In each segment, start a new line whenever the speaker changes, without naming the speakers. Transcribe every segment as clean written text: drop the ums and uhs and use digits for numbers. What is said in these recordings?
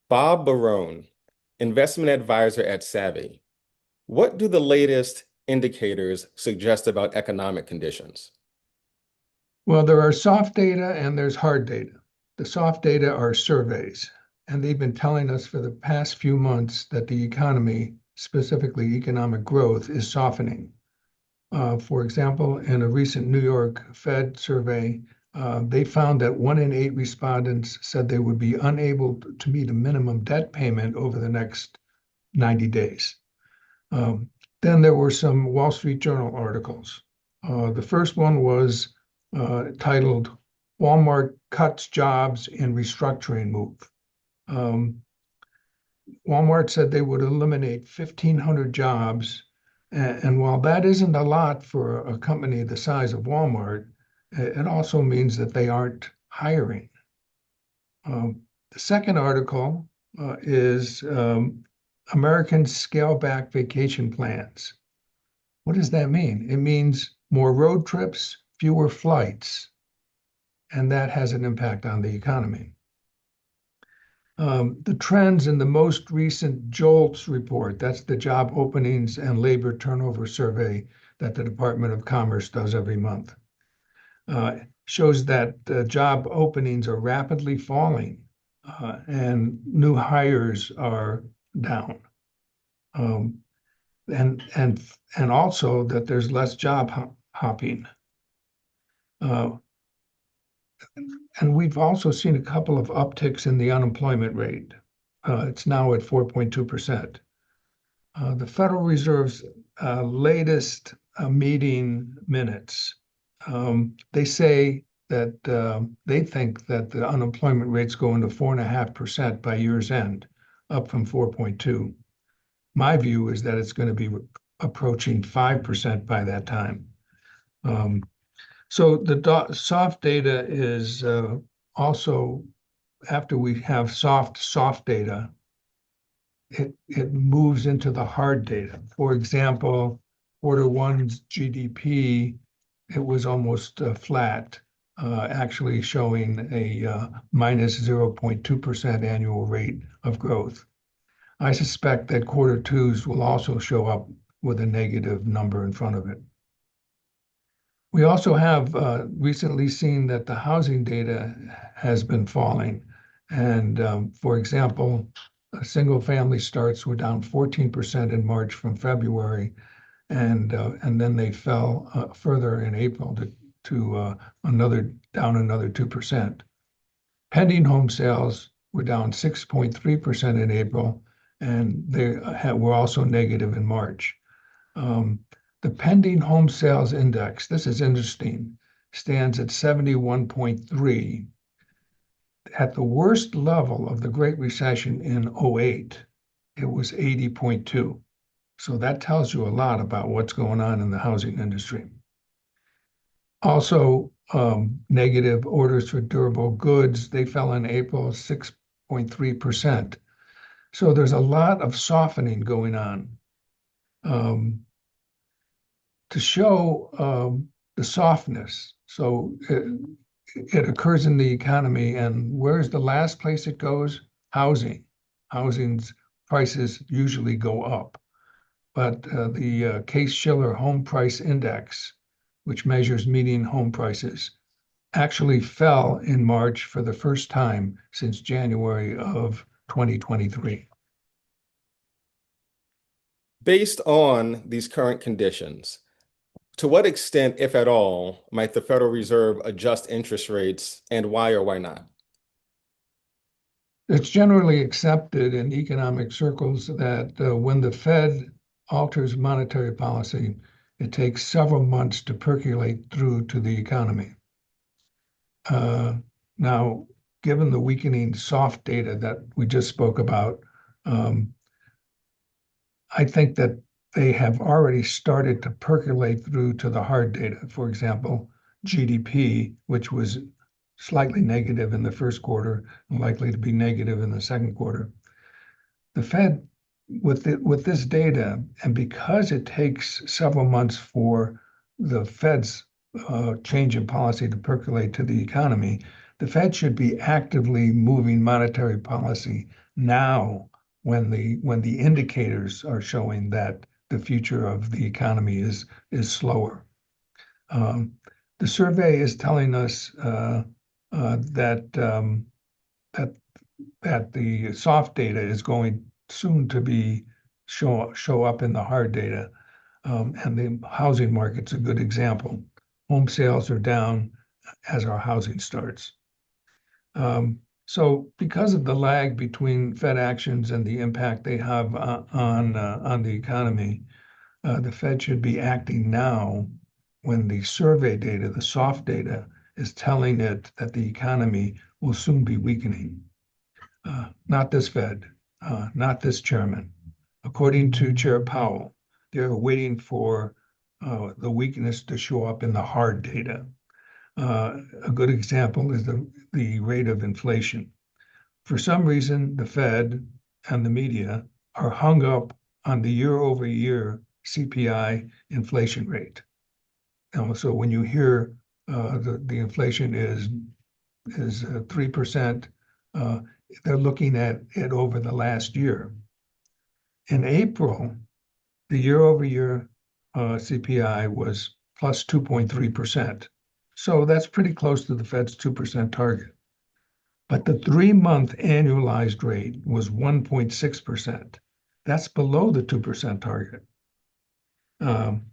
Bob Barone, investment advisor at Savvy. What do the latest indicators suggest about economic conditions?
Well, there are soft data and there's hard data. The soft data are surveys, and they've been telling us for the past few months that the economy, specifically economic growth, is softening. For example, in a recent New York Fed survey, they found that 1 in 8 respondents said they would be unable to meet a minimum debt payment over the next 90 days. Um, then there were some Wall Street Journal articles. The first one was titled Walmart Cuts Jobs in Restructuring Move. Um, Walmart said they would eliminate 1,500 jobs. And while that isn't a lot for a company the size of Walmart, it also means that they aren't hiring. The second article is Americans scale back vacation plans. What does that mean? It means more road trips, fewer flights, and that has an impact on the economy. The trends in the most recent JOLTS report, that's the Job Openings and Labor Turnover Survey that the Department of Commerce does every month, shows that job openings are rapidly falling and new hires are down. Um, and and and also that there's less job hopping. Uh, and we've also seen a couple of upticks in the unemployment rate. It's now at 4.2%. The Federal Reserve's latest meeting minutes, they say that they think that the unemployment rate's going to 4.5% by year's end, up from 4.2. My view is that it's going to be approaching 5% by that time. Um, so the soft data is also, after we have soft data, it moves into the hard data. For example, quarter one's GDP, it was almost flat, actually showing a minus 0.2% annual rate of growth. I suspect that quarter twos will also show up with a negative number in front of it. We also have recently seen that the housing data has been falling. And for example, single family starts were down 14% in March from February, and then they fell further in April to another 2%. Pending home sales were down 6.3% in April, and they were also negative in March. The pending home sales index, this is interesting, stands at 71.3. At the worst level of the Great Recession in '08, it was 80.2. So that tells you a lot about what's going on in the housing industry. Also, negative orders for durable goods, they fell in April 6.3%. So there's a lot of softening going on. To show the softness. So it occurs in the economy, and where's the last place it goes? Housing. Housing's prices usually go up. But the Case-Shiller Home Price Index, which measures median home prices, actually fell in March for the first time since January of 2023.
Based on these current conditions, to what extent, if at all, might the Federal Reserve adjust interest rates and why or why not?
It's generally accepted in economic circles that when the Fed alters monetary policy, it takes several months to percolate through to the economy. Now, given the weakening soft data that we just spoke about, I think that they have already started to percolate through to the hard data. For example, GDP, which was slightly negative in the first quarter and likely to be negative in the second quarter. The Fed, with this data, and because it takes several months for the Fed's change in policy to percolate to the economy, The Fed should be actively moving monetary policy now when the indicators are showing that the future of the economy is slower. Um, the survey is telling us that that that the soft data is going soon to be show up in the hard data, and the housing market's a good example. Home sales are down as our housing starts. So because of the lag between Fed actions and the impact they have on the economy, the Fed should be acting now when the survey data, the soft data, is telling it that the economy will soon be weakening. Not this Fed, not this chairman. According to Chair Powell, they're waiting for the weakness to show up in the hard data. A good example is the rate of inflation. For some reason, the Fed and the media are hung up on the year-over-year CPI inflation rate. So when you hear the inflation is 3%, they're looking at it over the last year. In April, the year-over-year CPI was plus 2.3%. So that's pretty close to the Fed's 2% target. But the 3-month annualized rate was 1.6%. That's below the 2% target. Um,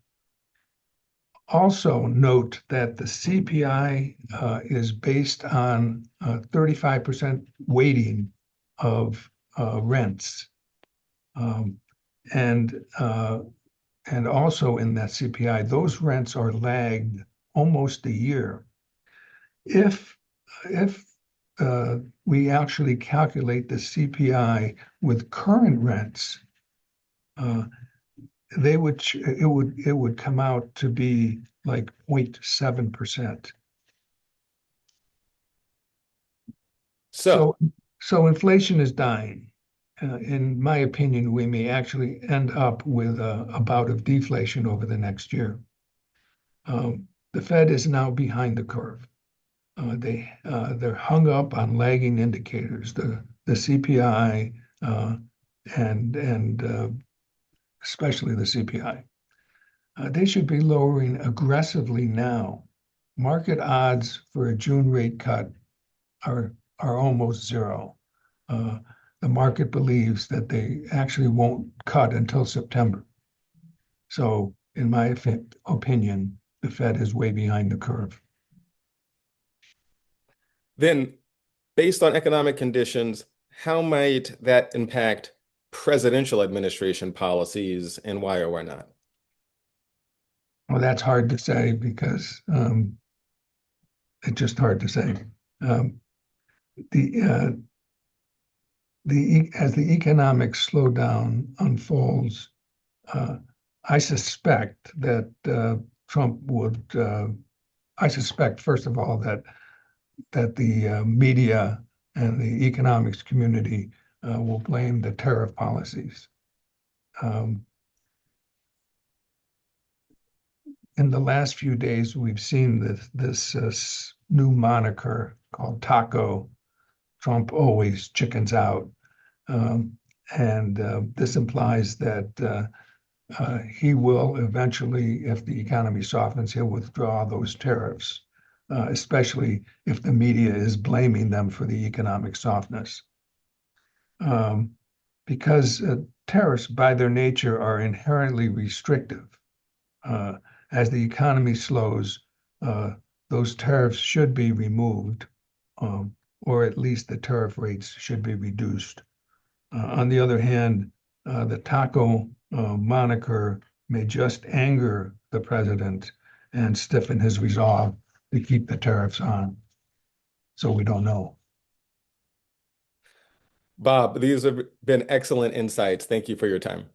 Also note that the CPI is based on 35% weighting of rents. Um, and and also in that CPI, those rents are lagged almost a year. If if we actually calculate the CPI with current rents, uh, it would come out to be like 0.7%.
So,
So so inflation is dying. In my opinion, we may actually end up with a bout of deflation over the next year. The Fed is now behind the curve. They're hung up on lagging indicators, the CPI and especially the CPI. They should be lowering aggressively now. Market odds for a June rate cut are almost zero. Uh, the market believes that they actually won't cut until September. So, in my opinion, the Fed is way behind the curve.
then based on economic conditions, how might that impact presidential administration policies and why or why not?
Well, that's hard to say because it's just hard to say. Um, the as the economic slowdown unfolds, uh, I suspect that Trump would. I suspect, first of all, that the media and the economics community will blame the tariff policies. Um, in the last few days, we've seen this new moniker called Taco. Trump always chickens out. Um, and this implies that he will eventually, if the economy softens, he'll withdraw those tariffs, especially if the media is blaming them for the economic softness. Um, because tariffs, by their nature, are inherently restrictive. Uh, as the economy slows, uh, those tariffs should be removed, um, or at least the tariff rates should be reduced. On the other hand, the taco moniker may just anger the president and stiffen his resolve to keep the tariffs on. So we don't know.
Bob, these have been excellent insights. Thank you for your time.